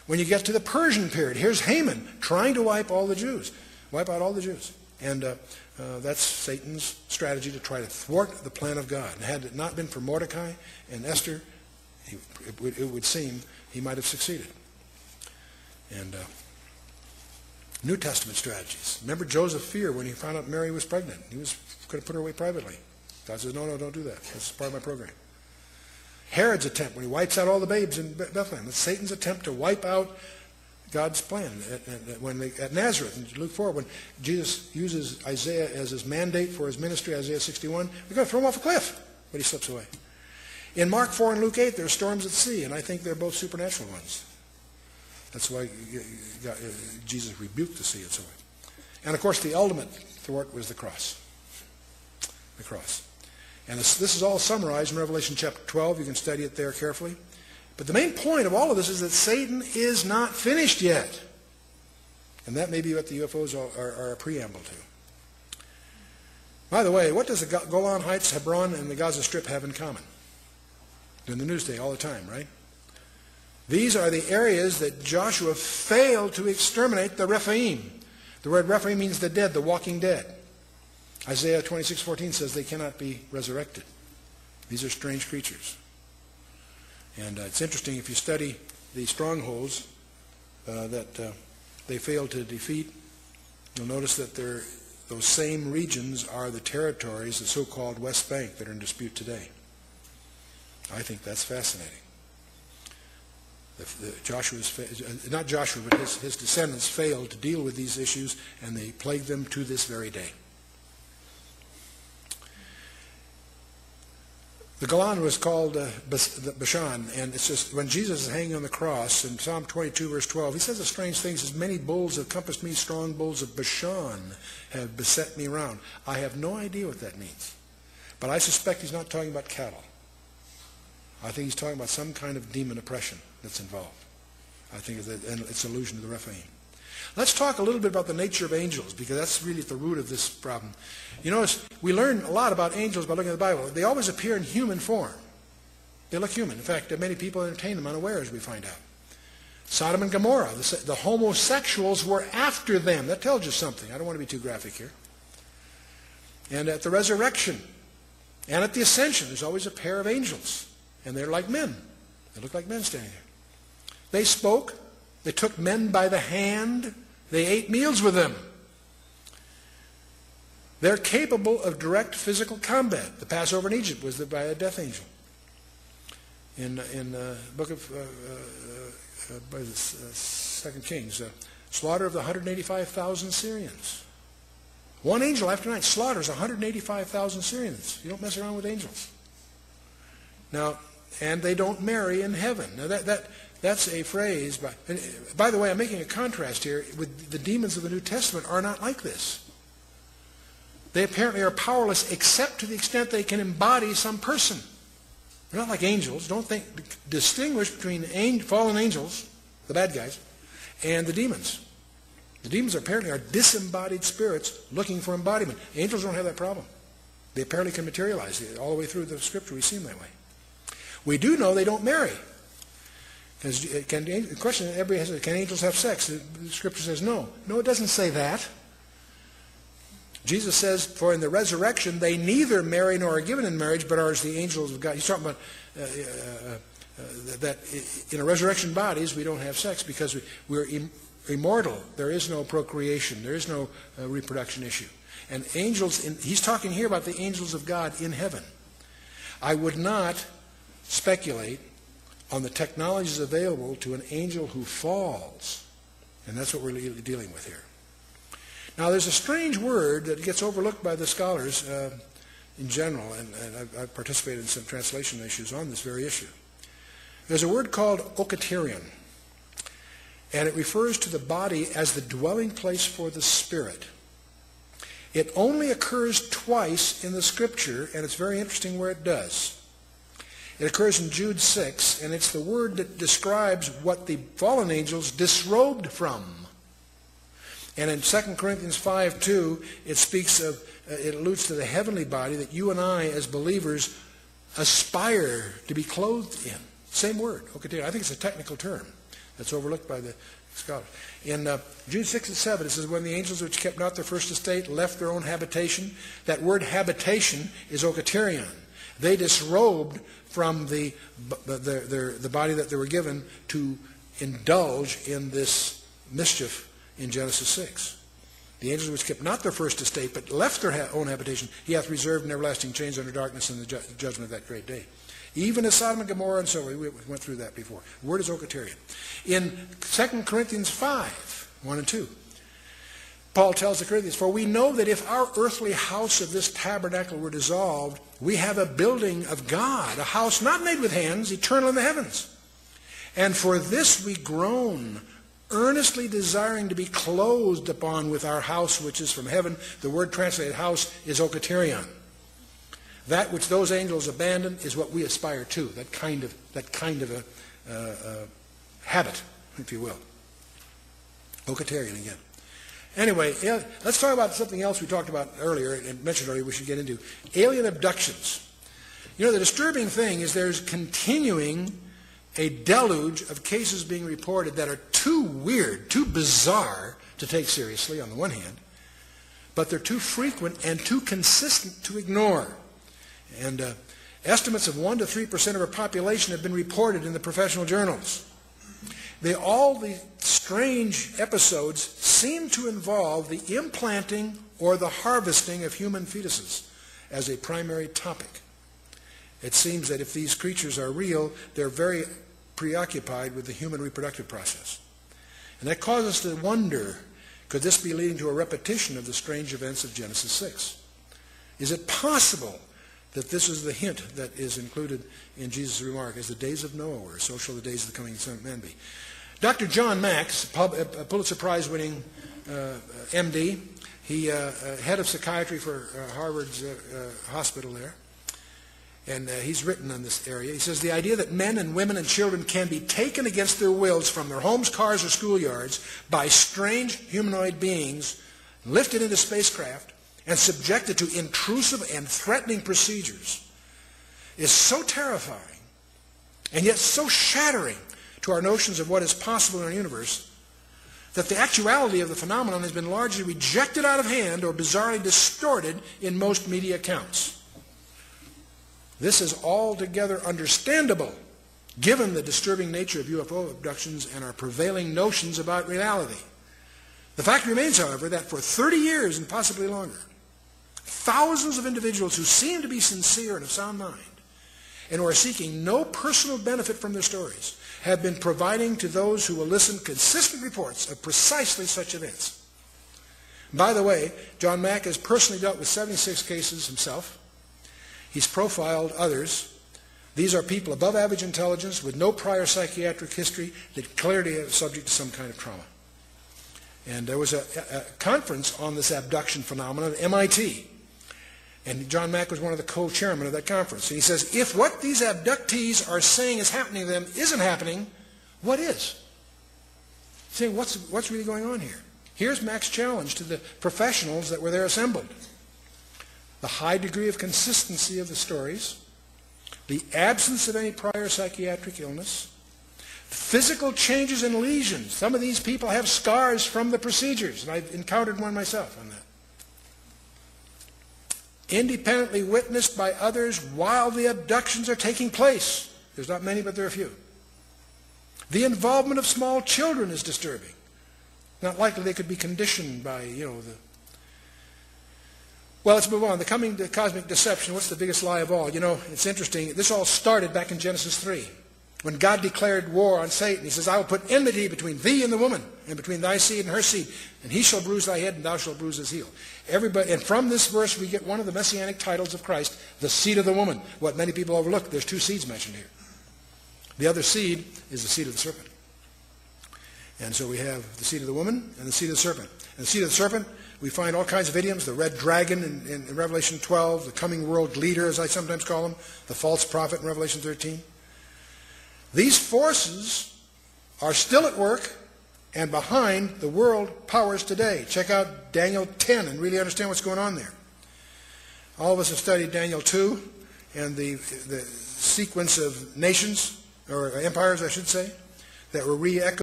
When you get to the Persian period, here's Haman trying to wipe out all the Jews. And that's Satan's strategy to try to thwart the plan of God. And had it not been for Mordecai and Esther, it would seem he might have succeeded. And New Testament strategies. Remember Joseph's fear when he found out Mary was pregnant. He was going to put her away privately. God says, no, don't do that. That's part of my program. Herod's attempt when he wipes out all the babes in Bethlehem. It's Satan's attempt to wipe out God's plan. At Nazareth, in Luke 4, when Jesus uses Isaiah as his mandate for his ministry, Isaiah 61, we're going to throw him off a cliff, but he slips away. In Mark 4 and Luke 8, there are storms at sea, and I think they're both supernatural ones. That's why Jesus rebuked the sea and so on. And of course, the ultimate thwart was the cross. The cross. And this is all summarized in Revelation chapter 12. You can study it there carefully. But the main point of all of this is that Satan is not finished yet. And that may be what the UFOs are a preamble to. By the way, what does the Golan Heights, Hebron, and the Gaza Strip have in common? They're in the news day all the time, right? These are the areas that Joshua failed to exterminate the Rephaim. The word Rephaim means the dead, the walking dead. Isaiah 26:14 says they cannot be resurrected. These are strange creatures. And it's interesting if you study the strongholds that they failed to defeat, you'll notice that those same regions are the territories, the so-called West Bank, that are in dispute today. I think that's fascinating. Not Joshua, but his descendants failed to deal with these issues, and they plague them to this very day. The Golan was called Bashan, and it's just when Jesus is hanging on the cross in Psalm 22, verse 12, he says a strange thing. He says, "Many bulls have compassed me, strong bulls of Bashan have beset me round." I have no idea what that means, but I suspect he's not talking about cattle. I think he's talking about some kind of demon oppression that's involved. I think it's an allusion to the Rephaim. Let's talk a little bit about the nature of angels, because that's really at the root of this problem. You notice we learn a lot about angels by looking at the Bible. They always appear in human form. They look human. In fact, many people entertain them unawares, we find out. Sodom and Gomorrah, the homosexuals were after them. That tells you something. I don't want to be too graphic here. And at the resurrection and at the ascension, there's always a pair of angels. And they're like men. They look like men standing there. They spoke. They took men by the hand. They ate meals with them. They're capable of direct physical combat. The Passover in Egypt was by a death angel. In the book of 2 Kings, slaughter of the 185,000 Syrians. One angel after night slaughters 185,000 Syrians. You don't mess around with angels. Now, and they don't marry in heaven. Now that's a phrase. By the way, I'm making a contrast here. With the demons of the New Testament are not like this. They apparently are powerless except to the extent they can embody some person. They're not like angels. Don't distinguish between fallen angels, the bad guys, and the demons. The demons apparently are disembodied spirits looking for embodiment. Angels don't have that problem. They apparently can materialize. All the way through the scripture we see them that way. We do know they don't marry. Because the question that everybody has, can angels have sex? The scripture says no. No, it doesn't say that. Jesus says, for in the resurrection they neither marry nor are given in marriage, but are as the angels of God. He's talking about that in a resurrection bodies we don't have sex because we're immortal. There is no procreation. There is no reproduction issue. And angels, he's talking here about the angels of God in heaven. I would not speculate on the technologies available to an angel who falls. And that's what we're dealing with here. Now, there's a strange word that gets overlooked by the scholars in general, and I've participated in some translation issues on this very issue. There's a word called okaterion, and it refers to the body as the dwelling place for the spirit. It only occurs twice in the scripture, and it's very interesting where it does. It occurs in Jude 6, and it's the word that describes what the fallen angels disrobed from. And in 2 Corinthians 5:2, it speaks of, it alludes to the heavenly body that you and I as believers aspire to be clothed in. Same word, okaterion. I think it's a technical term. That's overlooked by the scholars. In Jude 6 and 7, it says, when the angels which kept not their first estate left their own habitation. That word habitation is okaterion. They disrobed from the body that they were given to indulge in this mischief in Genesis 6. The angels which kept not their first estate, but left their own habitation, he hath reserved in everlasting chains under darkness in the judgment of that great day. Even as Sodom and Gomorrah and so on. We went through that before. The word is okaterion. In 2 Corinthians 5, 1 and 2, Paul tells the Corinthians, for we know that if our earthly house of this tabernacle were dissolved, we have a building of God, a house not made with hands, eternal in the heavens. And for this we groan, earnestly desiring to be clothed upon with our house which is from heaven. The word translated house is okaterion. That which those angels abandoned is what we aspire to, that kind of a habit, if you will. Okaterion again. Anyway, let's talk about something else we talked about earlier and mentioned earlier we should get into. Alien abductions. You know, the disturbing thing is there's continuing a deluge of cases being reported that are too weird, too bizarre to take seriously on the one hand, but they're too frequent and too consistent to ignore. And estimates of 1 to 3% of our population have been reported in the professional journals. All the strange episodes seem to involve the implanting or the harvesting of human fetuses as a primary topic. It seems that if these creatures are real, they're very preoccupied with the human reproductive process. And that causes us to wonder, could this be leading to a repetition of the strange events of Genesis 6? Is it possible that this is the hint that is included in Jesus' remark, as the days of Noah were, so shall the days of the coming Son of Man be. Dr. John Max, a Pulitzer Prize-winning MD, he head of psychiatry for Harvard's hospital there, and he's written on this area. He says, the idea that men and women and children can be taken against their wills from their homes, cars, or schoolyards by strange humanoid beings, lifted into spacecraft, and subjected to intrusive and threatening procedures is so terrifying and yet so shattering to our notions of what is possible in our universe that the actuality of the phenomenon has been largely rejected out of hand or bizarrely distorted in most media accounts. This is altogether understandable given the disturbing nature of UFO abductions and our prevailing notions about reality. The fact remains, however, that for 30 years and possibly longer, thousands of individuals who seem to be sincere and of sound mind and who are seeking no personal benefit from their stories have been providing to those who will listen consistent reports of precisely such events. By the way, John Mack has personally dealt with 76 cases himself. He's profiled others. These are people above average intelligence with no prior psychiatric history that clearly are subject to some kind of trauma. And there was a conference on this abduction phenomenon at MIT. And John Mack was one of the co-chairmen of that conference. And he says, if what these abductees are saying is happening to them isn't happening, what is? Saying, what's really going on here? Here's Mack's challenge to the professionals that were there assembled. The high degree of consistency of the stories, the absence of any prior psychiatric illness, physical changes and lesions. Some of these people have scars from the procedures, and I've encountered one myself on that. Independently witnessed by others while the abductions are taking place. There's not many, but there are a few. The involvement of small children is disturbing. Not likely they could be conditioned by, Well, let's move on. The coming to cosmic deception, what's the biggest lie of all? It's interesting. This all started back in Genesis 3. When God declared war on Satan, he says, I will put enmity between thee and the woman, and between thy seed and her seed, and he shall bruise thy head, and thou shalt bruise his heel. And from this verse we get one of the messianic titles of Christ, the seed of the woman. What many people overlook, there's two seeds mentioned here. The other seed is the seed of the serpent. And so we have the seed of the woman and the seed of the serpent. And the seed of the serpent, we find all kinds of idioms, the red dragon in Revelation 12, the coming world leader, as I sometimes call him, the false prophet in Revelation 13. These forces are still at work and behind the world powers today. Check out Daniel 10 and really understand what's going on there. All of us have studied Daniel 2 and the sequence of nations, or empires I should say, that were re-echoed